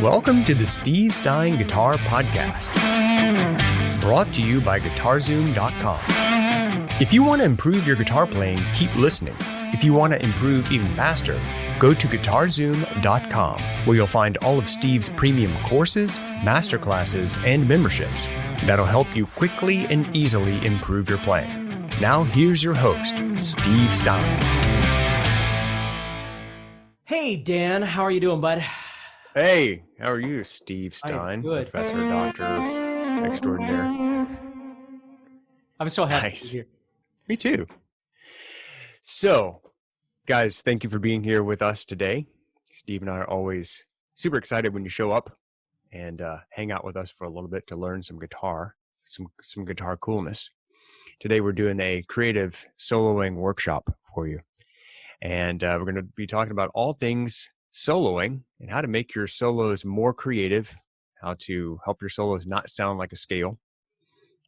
Welcome to the Steve Stine Guitar Podcast, brought to you by GuitarZoom.com. If you want to improve your guitar playing, keep listening. If you want to improve even faster, go to GuitarZoom.com, where you'll find all of Steve's premium courses, masterclasses, and memberships that'll help you quickly and easily improve your playing. Now here's your host, Steve Stine. Hey, Dan, how are you doing, bud? Hey, how are you, Steve Stine, good. Professor, Doctor, Extraordinaire? I'm so happy Nice. to be here. Me too. So, guys, thank you for being here with us today. Steve and I are always super excited when you show up and hang out with us for a little bit to learn some guitar, some guitar coolness. Today we're doing a creative soloing workshop for you. And we're going to be talking about all things soloing and how to make your solos more creative, how to help your solos not sound like a scale,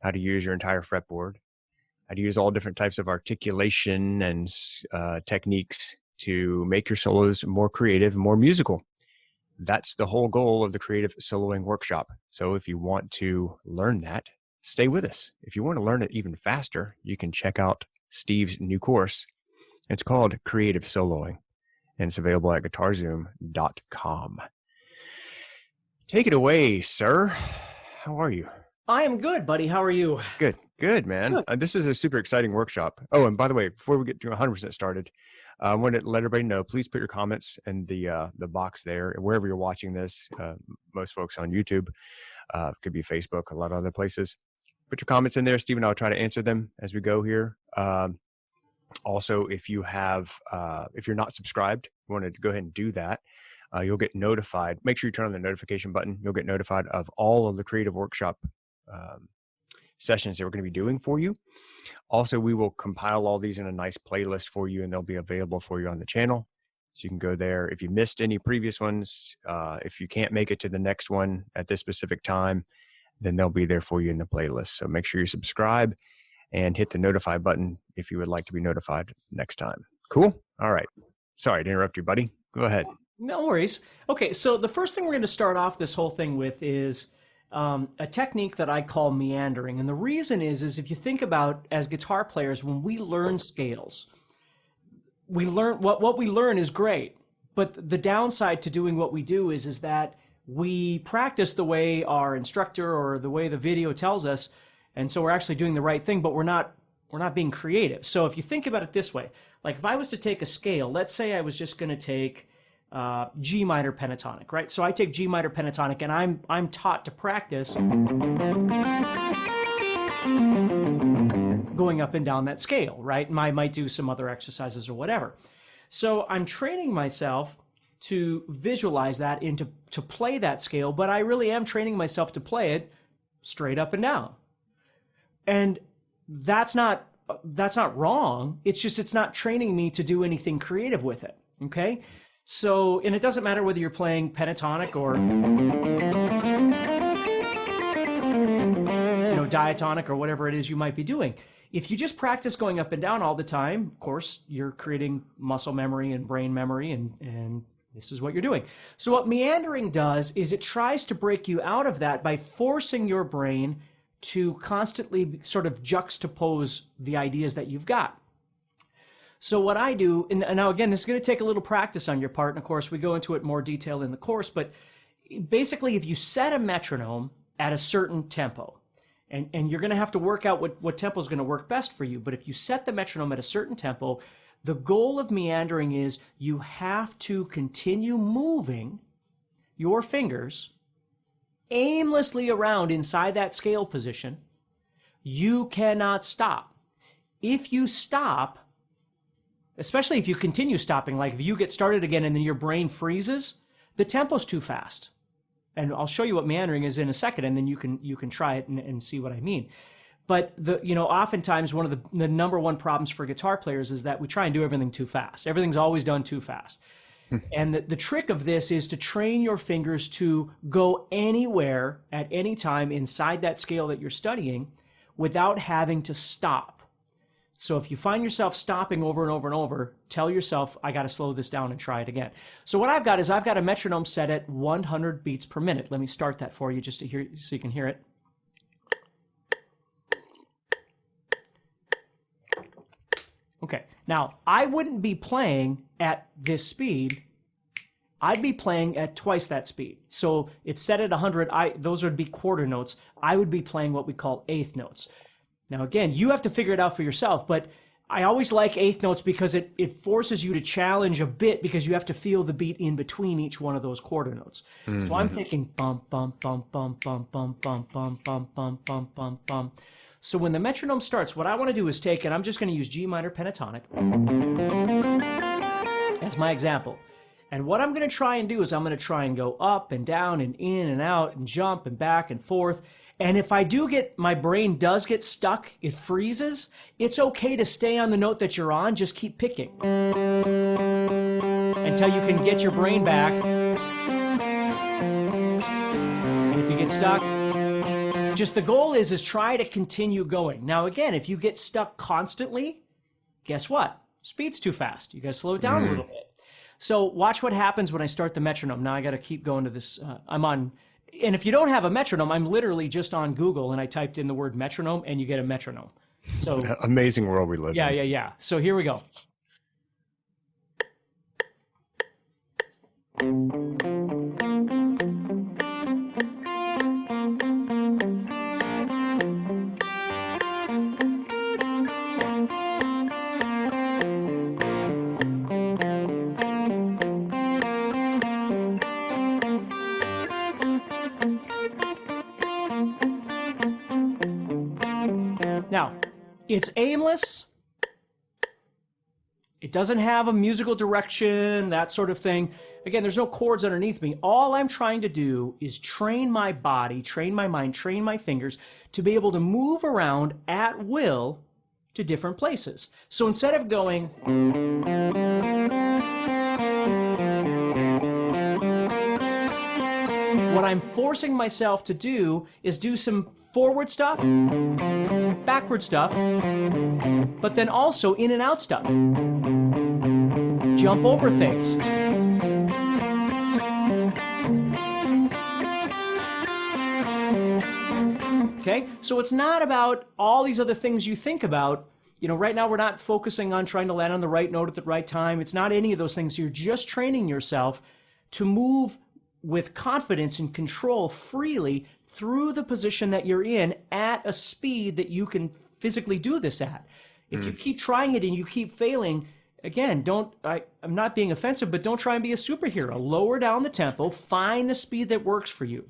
how to use your entire fretboard, how to use all different types of articulation and techniques to make your solos more creative and more musical. That's the whole goal of the Creative Soloing Workshop. So if you want to learn that, stay with us. If you want to learn it even faster, you can check out Steve's new course. It's called Creative Soloing, and it's available at GuitarZoom.com. Take it away, sir. How are you? I am good, buddy. How are you? Good, man. Good. This is a super exciting workshop. Oh, and by the way, before we get to 100% started, I want to let everybody know, please put your comments in the box there, wherever you're watching this. Most folks on YouTube, could be Facebook, a lot of other places. Put your comments in there. Steve and I will try to answer them as we go here. Also, if you have, if you're not subscribed, you want to go ahead and do that. You'll get notified. Make sure you turn on the notification button. You'll get notified of all of the creative workshop sessions that we're going to be doing for you. Also, we will compile all these in a nice playlist for you, and they'll be available for you on the channel. So you can go there. If you missed any previous ones, if you can't make it to the next one at this specific time, then they'll be there for you in the playlist. So make sure you subscribe and hit the notify button if you would like to be notified next time. Cool? All right. Sorry to interrupt you, buddy. Go ahead. No worries. Okay, so the first thing we're going to start off this whole thing with is a technique that I call meandering. And the reason is if you think about, as guitar players, when we learn scales, we learn what we learn is great. But the downside to doing what we do is that we practice the way our instructor or the way the video tells us, and so we're actually doing the right thing, but we're not being creative. So if you think about it this way, like if I was to take a scale, let's say I was just going to take G minor pentatonic, right? So I take G minor pentatonic, and I'm taught to practice going up and down that scale, right? And I might do some other exercises or whatever. So I'm training myself to visualize that and to play that scale, but I really am training myself to play it straight up and down. And that's not wrong. It's just it's not training me to do anything creative with it. Okay? So, and it doesn't matter whether you're playing pentatonic or diatonic or whatever it is you might be doing. If you just practice going up and down all the time, of course, you're creating muscle memory and brain memory, and this is what you're doing. So what meandering does is it tries to break you out of that by forcing your brain to constantly sort of juxtapose the ideas that you've got. So what I do, and now again, this is going to take a little practice on your part, and of course we go into it in more detail in the course, but basically if you set a metronome at a certain tempo, and you're going to have to work out what tempo is going to work best for you, but if you set the metronome at a certain tempo, the goal of meandering is you have to continue moving your fingers aimlessly around inside that scale position. You cannot stop. If you stop, especially if you continue stopping, like if you get started again and then your brain freezes, the tempo's too fast. And I'll show you what meandering is in a second, and then you can try it and see what I mean. But oftentimes one of the number one problems for guitar players is that we try and do everything too fast. Everything's always done too fast. And the trick of this is to train your fingers to go anywhere at any time inside that scale that you're studying without having to stop. So if you find yourself stopping over and over and over, tell yourself, I got to slow this down and try it again. So what I've got is I've got a metronome set at 100 beats per minute. Let me start that for you just to hear, so you can hear it. Okay, now I wouldn't be playing at this speed. I'd be playing at twice that speed. So it's set at 100. Those would be quarter notes. I would be playing what we call eighth notes. Now, again, you have to figure it out for yourself, but I always like eighth notes because it forces you to challenge a bit because you have to feel the beat in between each one of those quarter notes. Mm-hmm. So I'm thinking bum, bum, bum, bum, bum, bum, bum, bum, bum, bum, bum, bum, bum. So when the metronome starts, what I want to do is take, and I'm just going to use G minor pentatonic as my example. And what I'm going to try and do is I'm going to try and go up and down and in and out and jump and back and forth. And if I do my brain does get stuck, it freezes, it's okay to stay on the note that you're on, just keep picking until you can get your brain back. And if you get stuck, just the goal is try to continue going. Now again, if you get stuck constantly, guess what? Speed's too fast. You got to slow it down a little bit. So watch what happens when I start the metronome. Now I got to keep going to this. And if you don't have a metronome, I'm literally just on Google and I typed in the word metronome and you get a metronome. So amazing world we live in. Yeah. So here we go. Now, it's aimless. It doesn't have a musical direction, that sort of thing. Again, there's no chords underneath me. All I'm trying to do is train my body, train my mind, train my fingers to be able to move around at will to different places. So instead of going... what I'm forcing myself to do is do some forward stuff, backward stuff, but then also in and out stuff. Jump over things. Okay? So it's not about all these other things you think about. You know, right now we're not focusing on trying to land on the right note at the right time. It's not any of those things. You're just training yourself to move with confidence and control freely through the position that you're in at a speed that you can physically do this at. If you keep trying it and you keep failing, again, I'm not being offensive, but don't try and be a superhero. Lower down the tempo, find the speed that works for you.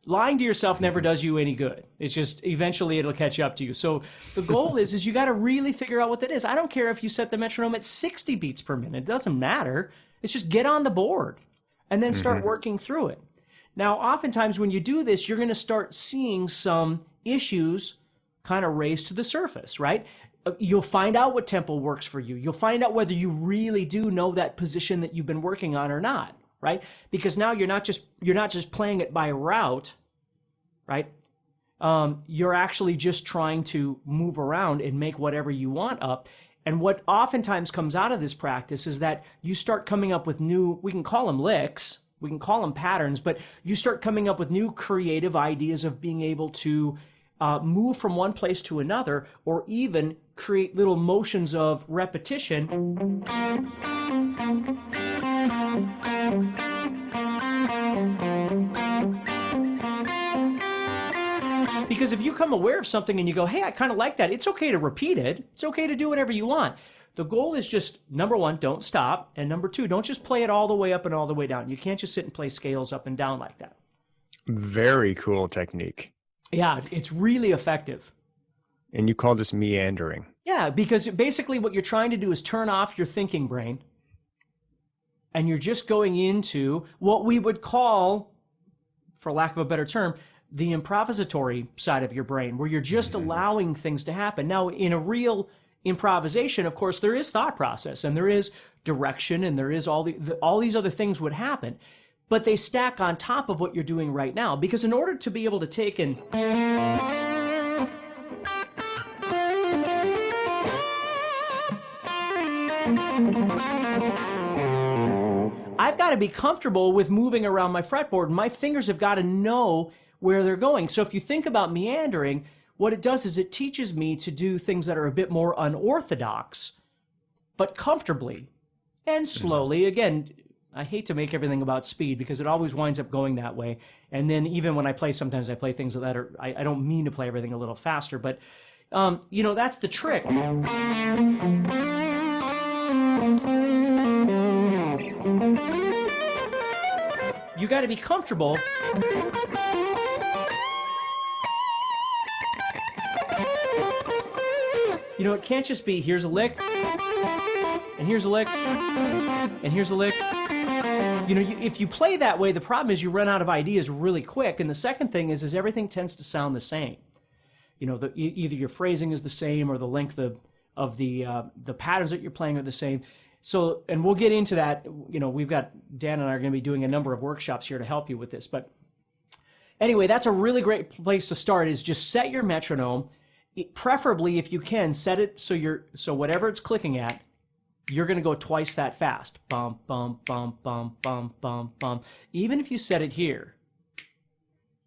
Lying to yourself never does you any good. It's just eventually it'll catch up to you. So the goal is you got to really figure out what that is. I don't care if you set the metronome at 60 beats per minute. It doesn't matter. It's just get on the board and then start working through it. Now, oftentimes when you do this, you're going to start seeing some issues kind of raise to the surface, right? You'll find out what tempo works for you. You'll find out whether you really do know that position that you've been working on or not, right? Because now you're not just playing it by route, right? You're actually just trying to move around and make whatever you want up. And what oftentimes comes out of this practice is that you start coming up with new, we can call them licks, we can call them patterns, but you start coming up with new creative ideas of being able to move from one place to another, or even create little motions of repetition. Because if you become aware of something and you go, hey, I kind of like that, it's okay to repeat it. It's okay to do whatever you want. The goal is just, number one, don't stop. And number two, don't just play it all the way up and all the way down. You can't just sit and play scales up and down like that. Very cool technique. Yeah, it's really effective. And you call this meandering. Yeah, because basically what you're trying to do is turn off your thinking brain. And you're just going into what we would call, for lack of a better term, the improvisatory side of your brain, where you're just allowing things to happen. Now, in a real improvisation, of course, there is thought process and there is direction and there is all these other things would happen, but they stack on top of what you're doing right now. Because in order to be able to take and I've got to be comfortable with moving around my fretboard. My fingers have got to know where they're going. So if you think about meandering, what it does is it teaches me to do things that are a bit more unorthodox, but comfortably and slowly. Again, I hate to make everything about speed because it always winds up going that way. And then even when I play, sometimes I play things that are, I don't mean to play everything a little faster, but that's the trick. You got to be comfortable. It can't just be here's a lick, and here's a lick, and here's a lick. If you play that way, the problem is you run out of ideas really quick. And the second thing is everything tends to sound the same. Either your phrasing is the same or the length of the patterns that you're playing are the same. So, and we'll get into that. We've got, Dan and I are going to be doing a number of workshops here to help you with this. But anyway, that's a really great place to start, is just set your metronome. Preferably, if you can, set it so whatever it's clicking at, you're going to go twice that fast. Bum, bum, bum, bum, bum, bum, bum. Even if you set it here.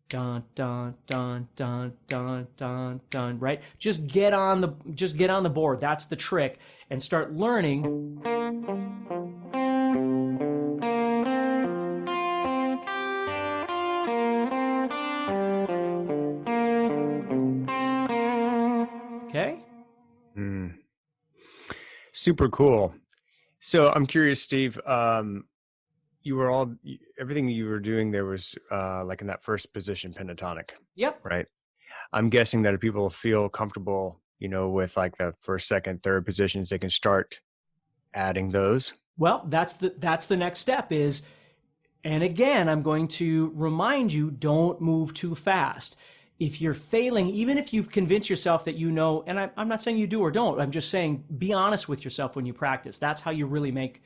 Dun, dun, dun, dun, dun, dun, dun, right? Just get on the board. That's the trick. And start learning. Okay? Super cool. So I'm curious, Steve, everything you were doing there was like in that first position pentatonic. Yep. Right. I'm guessing that if people feel comfortable, with like the first, second, third positions, they can start adding those. Well, that's the next step is, and again, I'm going to remind you, don't move too fast. If you're failing, even if you've convinced yourself that and I'm not saying you do or don't, I'm just saying be honest with yourself when you practice. That's how you really make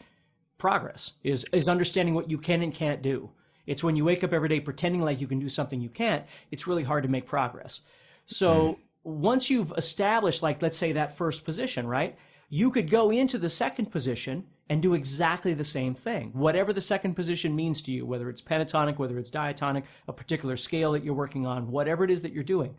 progress, is understanding what you can and can't do. It's when you wake up every day pretending like you can do something you can't, it's really hard to make progress. So once you've established, like, let's say that first position, right? You could go into the second position and do exactly the same thing. Whatever the second position means to you, whether it's pentatonic, whether it's diatonic, a particular scale that you're working on, whatever it is that you're doing.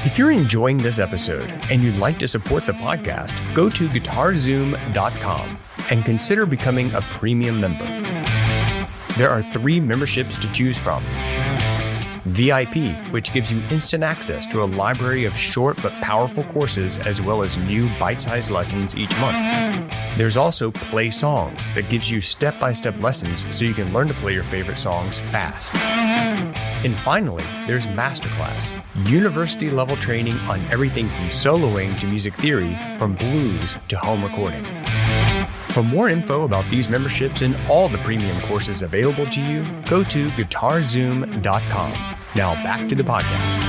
If you're enjoying this episode and you'd like to support the podcast, go to GuitarZoom.com and consider becoming a premium member. There are 3 memberships to choose from. VIP, which gives you instant access to a library of short but powerful courses as well as new bite-sized lessons each month. There's also Play Songs that gives you step-by-step lessons so you can learn to play your favorite songs fast. And finally, there's Masterclass, university-level training on everything from soloing to music theory, from blues to home recording. For more info about these memberships and all the premium courses available to you, go to GuitarZoom.com. Now back to the podcast.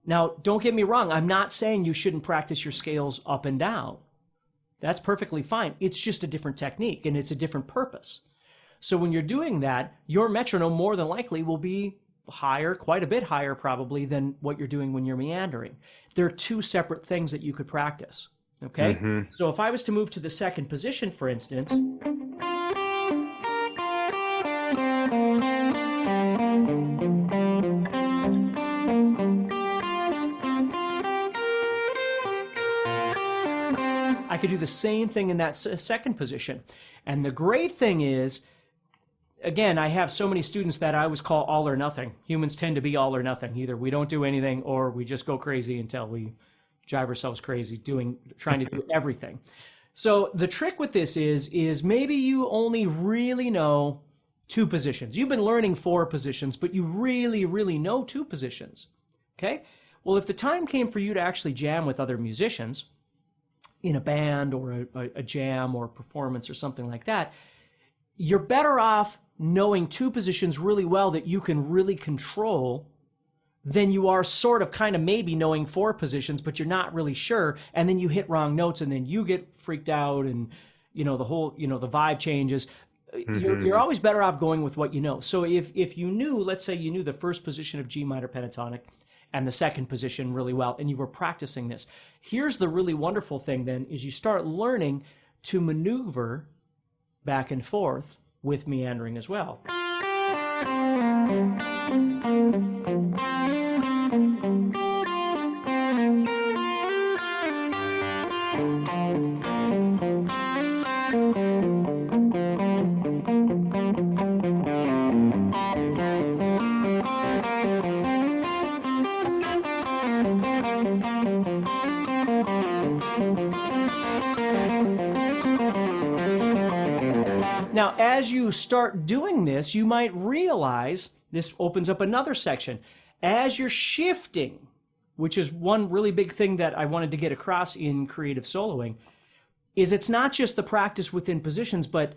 Now, don't get me wrong. I'm not saying you shouldn't practice your scales up and down. That's perfectly fine. It's just a different technique and it's a different purpose. So when you're doing that, your metronome more than likely will be higher, quite a bit higher probably, than what you're doing when you're meandering. There are 2 separate things that you could practice. Okay? So if I was to move to the second position, for instance, I could do the same thing in that second position. And the great thing is, again, I have so many students that I always call all or nothing. Humans tend to be all or nothing. Either we don't do anything or we just go crazy until we drive ourselves crazy trying to do everything. So the trick with this is maybe you only really know 2 positions. You've been learning 4 positions, but you really, really know 2 positions. Okay? Well, if the time came for you to actually jam with other musicians in a band or a jam or a performance or something like that, you're better off knowing 2 positions really well that you can really control than you are sort of kind of maybe knowing 4 positions, but you're not really sure, and then you hit wrong notes, and then you get freaked out, and the whole the vibe changes. You're always better off going with what you know. So if you knew, let's say you knew the first position of G minor pentatonic, and the second position really well, and you were practicing this. Here's the really wonderful thing then, is you start learning to maneuver back and forth with meandering as well. Now, as you start doing this, you might realize, this opens up another section, as you're shifting, which is one really big thing that I wanted to get across in creative soloing, is it's not just the practice within positions, but,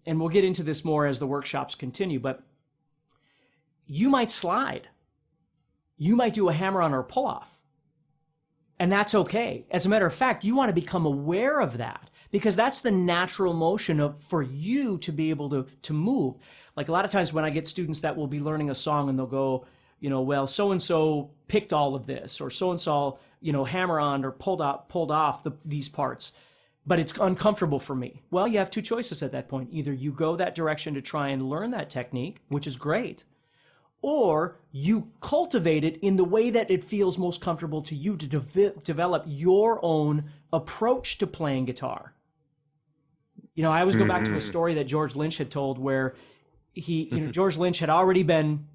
and we'll get into this more as the workshops continue, but you might slide. You might do a hammer-on or pull-off. And that's okay. As a matter of fact, you want to become aware of that, because that's the natural motion for you to be able to move. Like a lot of times when I get students that will be learning a song and they'll go, well, so-and-so picked all of this, or so-and-so, hammer on or pulled off these parts, but it's uncomfortable for me. Well, you have two choices at that point. Either you go that direction to try and learn that technique, which is great, or you cultivate it in the way that it feels most comfortable to you to develop your own approach to playing guitar. I always go back to a story that George Lynch had told where George Lynch had already been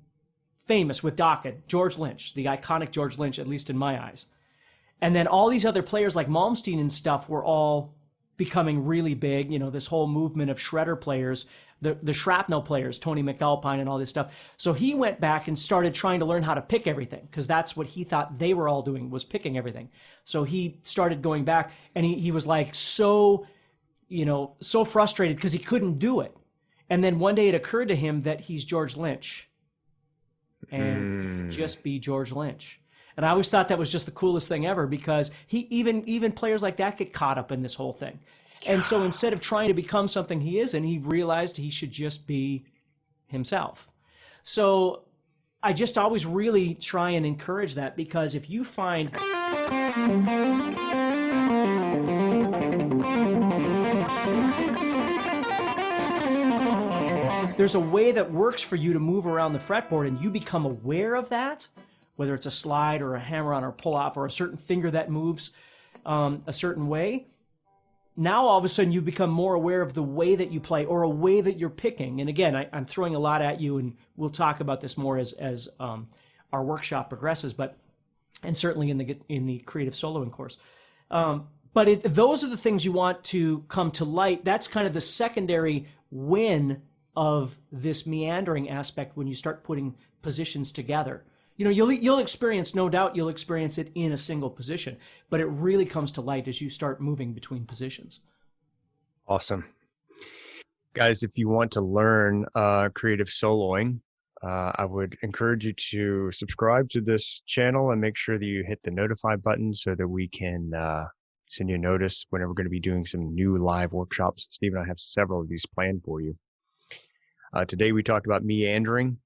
famous with Dokken. George Lynch, the iconic George Lynch, at least in my eyes. And then all these other players like Malmsteen and stuff were all becoming really big, this whole movement of shredder players, the shrapnel players, Tony McAlpine and all this stuff. So he went back and started trying to learn how to pick everything, because that's what he thought they were all doing, was picking everything. So he started going back, and he was like so frustrated because he couldn't do it. And then one day it occurred to him that he's George Lynch, and just be George Lynch. And I always thought that was just the coolest thing ever, because he even players like that get caught up in this whole thing. And so instead of trying to become something he isn't, he realized he should just be himself. So I just always really try and encourage that, because if you find there's a way that works for you to move around the fretboard and you become aware of that, whether it's a slide or a hammer-on or pull-off or a certain finger that moves a certain way, now all of a sudden you become more aware of the way that you play or a way that you're picking. And again, I'm throwing a lot at you, and we'll talk about this more as our workshop progresses, and certainly in the creative soloing course. But those are the things you want to come to light. That's kind of the secondary win of this meandering aspect when you start putting positions together. You'll experience, no doubt you'll experience it in a single position, but it really comes to light as you start moving between positions. Awesome. Guys, if you want to learn creative soloing, I would encourage you to subscribe to this channel and make sure that you hit the notify button so that we can send you a notice whenever we're going to be doing some new live workshops. Steve and I have several of these planned for you. Today we talked about meandering.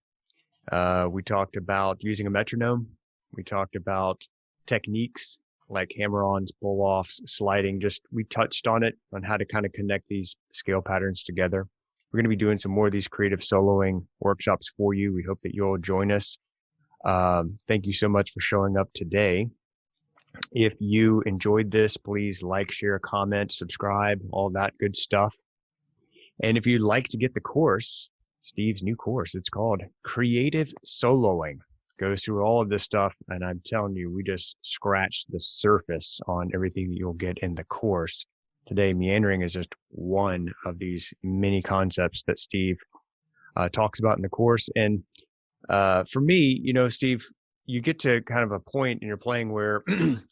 We talked about using a metronome. We talked about techniques like hammer-ons, pull-offs, sliding. We touched on it, on how to kind of connect these scale patterns together. We're going to be doing some more of these creative soloing workshops for you. We hope that you'll join us. Thank you so much for showing up today. If you enjoyed this, please like, share, comment, subscribe, all that good stuff. And if you'd like to get the course, Steve's new course, it's called Creative Soloing. Goes through all of this stuff, and I'm telling you, we just scratched the surface on everything that you'll get in the course. Today, meandering is just one of these many concepts that Steve talks about in the course. And for me, Steve, you get to kind of a point in your playing where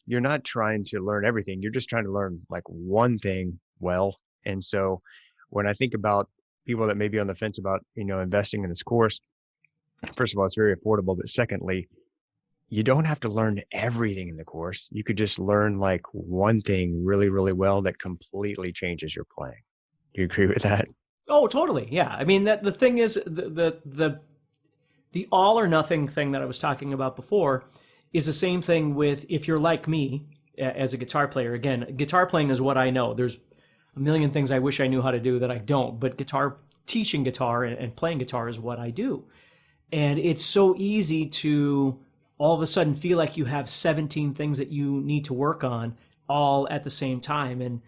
you're not trying to learn everything. You're just trying to learn like one thing well. And so when I think about people that may be on the fence about, investing in this course, first of all, it's very affordable. But secondly, you don't have to learn everything in the course. You could just learn like one thing really, really well that completely changes your playing. Do you agree with that? Oh, totally. Yeah. I mean, the thing is the all or nothing thing that I was talking about before is the same thing with, if you're like me as a guitar player. Again, guitar playing is what I know. There's a million things I wish I knew how to do that I don't, but teaching guitar and playing guitar is what I do. And it's so easy to all of a sudden feel like you have 17 things that you need to work on all at the same time. And,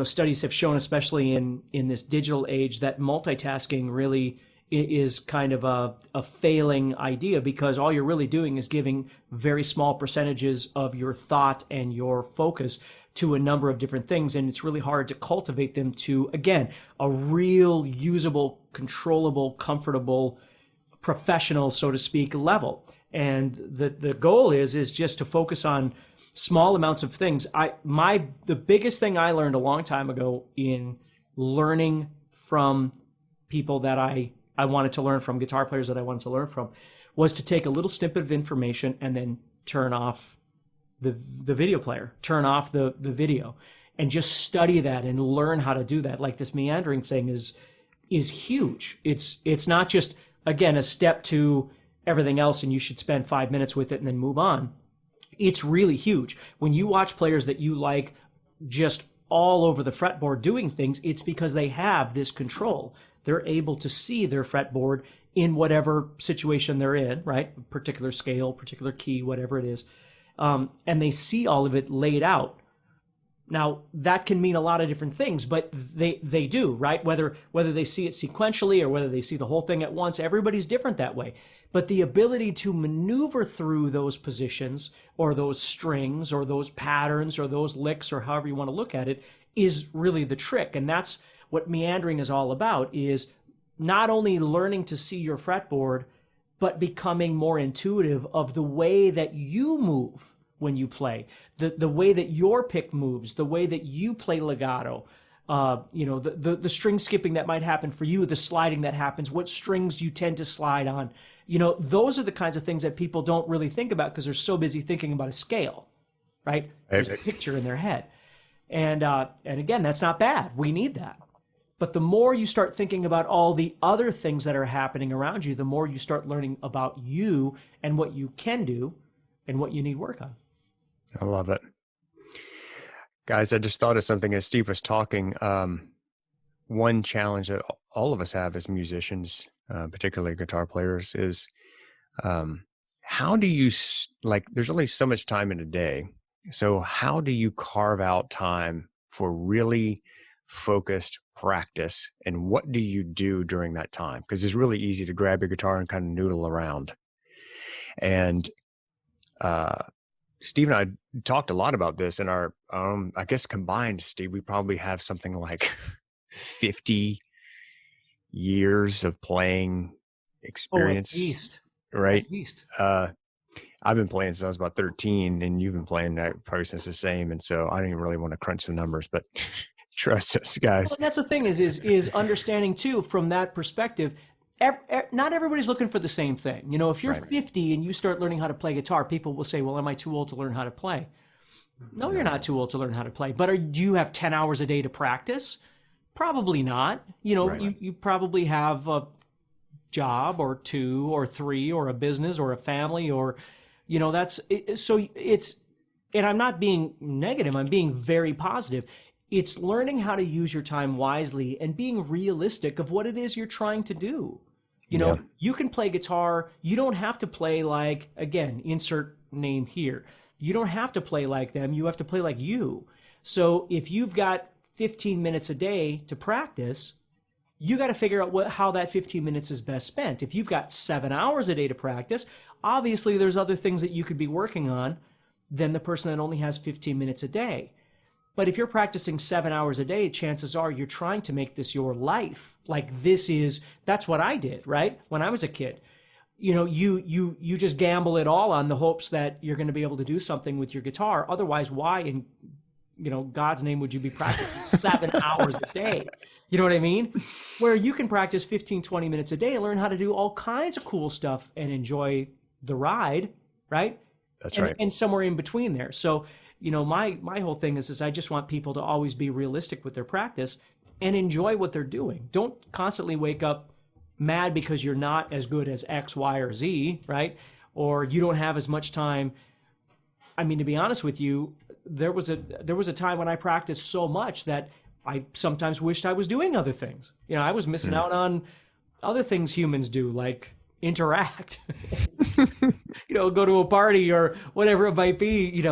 studies have shown, especially in this digital age, that multitasking really is kind of a failing idea, because all you're really doing is giving very small percentages of your thought and your focus to a number of different things. And it's really hard to cultivate them to, again, a real usable, controllable, comfortable, professional, so to speak, level. And the goal is just to focus on small amounts of things. The biggest thing I learned a long time ago in learning from people that I wanted to learn from, guitar players that I wanted to learn from, was to take a little snippet of information and then turn off the video player, turn off the video, and just study that and learn how to do that. Like this meandering thing is huge. It's not just, again, a step to everything else and you should spend 5 minutes with it and then move on. It's really huge. When you watch players that you like just all over the fretboard doing things, it's because they have this control. They're able to see their fretboard in whatever situation they're in, right? Particular scale, particular key, whatever it is. And they see all of it laid out. Now, that can mean a lot of different things, but they do, right? Whether they see it sequentially or whether they see the whole thing at once, everybody's different that way. But the ability to maneuver through those positions or those strings or those patterns or those licks or however you want to look at it is really the trick. And that's what meandering is all about, is not only learning to see your fretboard, but becoming more intuitive of the way that you move when you play, the way that your pick moves, the way that you play legato, the string skipping that might happen for you, the sliding that happens, what strings you tend to slide on. Those are the kinds of things that people don't really think about because they're so busy thinking about a scale, right? There's a picture in their head. And again, that's not bad. We need that. But the more you start thinking about all the other things that are happening around you, the more you start learning about you and what you can do and what you need work on. I love it. Guys, I just thought of something as Steve was talking. One challenge that all of us have as musicians, particularly guitar players, is how do you, there's only so much time in a day. So how do you carve out time for really focused practice, and what do you do during that time? Because it's really easy to grab your guitar and kind of noodle around. And Steve and I talked a lot about this in our, I guess combined, Steve, we probably have something like 50 years of playing experience, at least. Right? At least. I've been playing since I was about 13, and you've been playing probably since the same. And so I don't even really want to crunch the numbers, but trust us, guys. Well, that's the thing is understanding too, from that perspective, not everybody's looking for the same thing. If you're 50 and you start learning how to play guitar, people will say, well, am I too old to learn how to play? No, you're not too old to learn how to play. But do you have 10 hours a day to practice? Probably not. You probably have a job or two or three or a business or a family or, that's it. So and I'm not being negative. I'm being very positive. It's learning how to use your time wisely and being realistic of what it is you're trying to do. You can play guitar. You don't have to play like, again, insert name here. You don't have to play like them. You have to play like you. So if you've got 15 minutes a day to practice, you got to figure out how that 15 minutes is best spent. If you've got 7 hours a day to practice, obviously there's other things that you could be working on than the person that only has 15 minutes a day. But if you're practicing 7 hours a day, chances are you're trying to make this your life. Like that's what I did, right? When I was a kid, you just gamble it all on the hopes that you're going to be able to do something with your guitar. Otherwise, why in God's name would you be practicing 7 hours a day? You know what I mean? Where you can practice 15, 20 minutes a day and learn how to do all kinds of cool stuff and enjoy the ride, right? That's right. And somewhere in between there. So, my whole thing is I just want people to always be realistic with their practice and enjoy what they're doing. Don't constantly wake up mad because you're not as good as X, Y, or Z, right? or you don't have as much time. I mean, to be honest with you, there was a time when I practiced so much that I sometimes wished I was doing other things. I was missing out on other things humans do, like interact, go to a party or whatever it might be,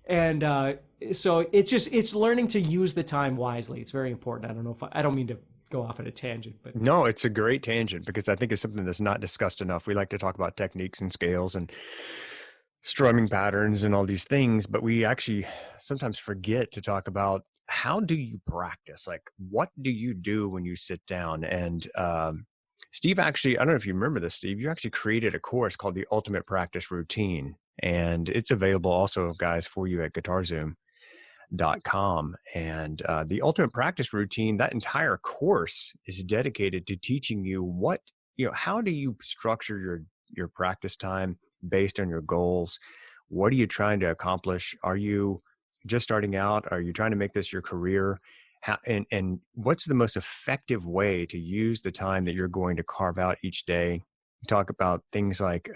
and so it's learning to use the time wisely. It's very important. I don't mean to go off at a tangent, but no, it's a great tangent because I think it's something that's not discussed enough. We like to talk about techniques and scales and strumming patterns and all these things, but we actually sometimes forget to talk about how do you practice? Like, what do you do when you sit down? And Steve, actually, I don't know if you remember this, Steve, you actually created a course called the Ultimate Practice Routine, and it's available also, guys, for you at GuitarZoom.com. And the Ultimate Practice Routine, that entire course is dedicated to teaching you how do you structure your practice time based on your goals. What are you trying to accomplish? Are you just starting out? Are you trying to make this your career? And what's the most effective way to use the time that you're going to carve out each day? Talk about things like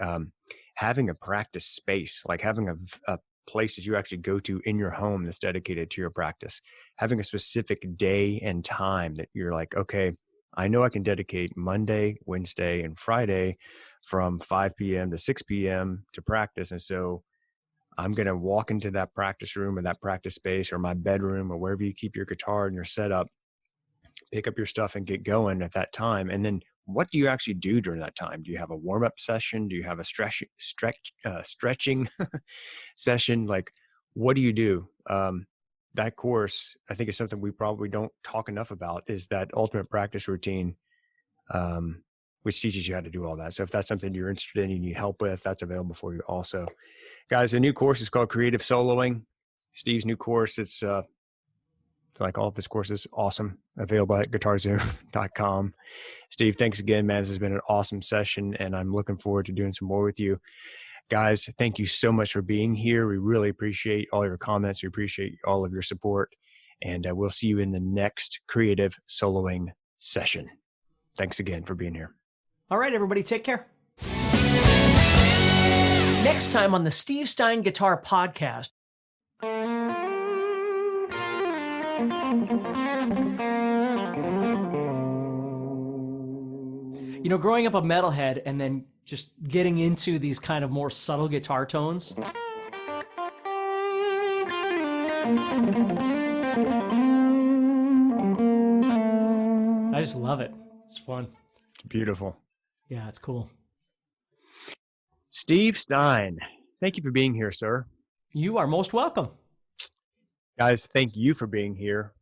having a practice space, like having a place that you actually go to in your home that's dedicated to your practice, having a specific day and time that you're like, okay, I know I can dedicate Monday, Wednesday, and Friday from 5 p.m. to 6 p.m. to practice. And so I'm going to walk into that practice room or that practice space or my bedroom or wherever you keep your guitar and your setup, pick up your stuff and get going at that time. And then what do you actually do during that time? Do you have a warm-up session? Do you have a stretching session? Like, what do you do? That course, I think, is something we probably don't talk enough about, is that Ultimate Practice Routine, which teaches you how to do all that. So if that's something you're interested in, you need help with, that's available for you also. Guys, the new course is called Creative Soloing. Steve's new course, it's like all of his courses, awesome. Available at GuitarZoom.com. Steve, thanks again, man. This has been an awesome session, and I'm looking forward to doing some more with you. Guys, thank you so much for being here. We really appreciate all your comments. We appreciate all of your support, and we'll see you in the next Creative Soloing session. Thanks again for being here. All right, everybody, take care. Next time on the Steve Stine Guitar Podcast. Growing up a metalhead and then just getting into these kind of more subtle guitar tones. I just love it. It's fun. It's beautiful. Yeah, it's cool. Steve Stine, thank you for being here, sir. You are most welcome. Guys, thank you for being here.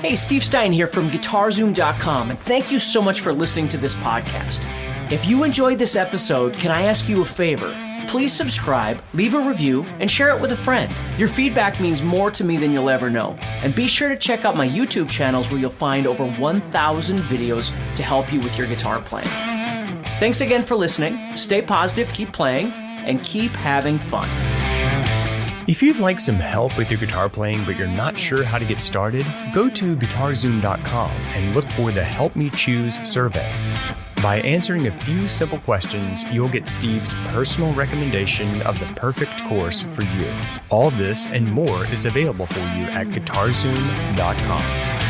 Hey, Steve Stine here from GuitarZoom.com, and thank you so much for listening to this podcast. If you enjoyed this episode, can I ask you a favor? Please subscribe, leave a review, and share it with a friend. Your feedback means more to me than you'll ever know. And be sure to check out my YouTube channels where you'll find over 1,000 videos to help you with your guitar playing. Thanks again for listening. Stay positive, keep playing, and keep having fun. If you'd like some help with your guitar playing but you're not sure how to get started, go to GuitarZoom.com and look for the Help Me Choose survey. By answering a few simple questions, you'll get Steve's personal recommendation of the perfect course for you. All this and more is available for you at GuitarZoom.com.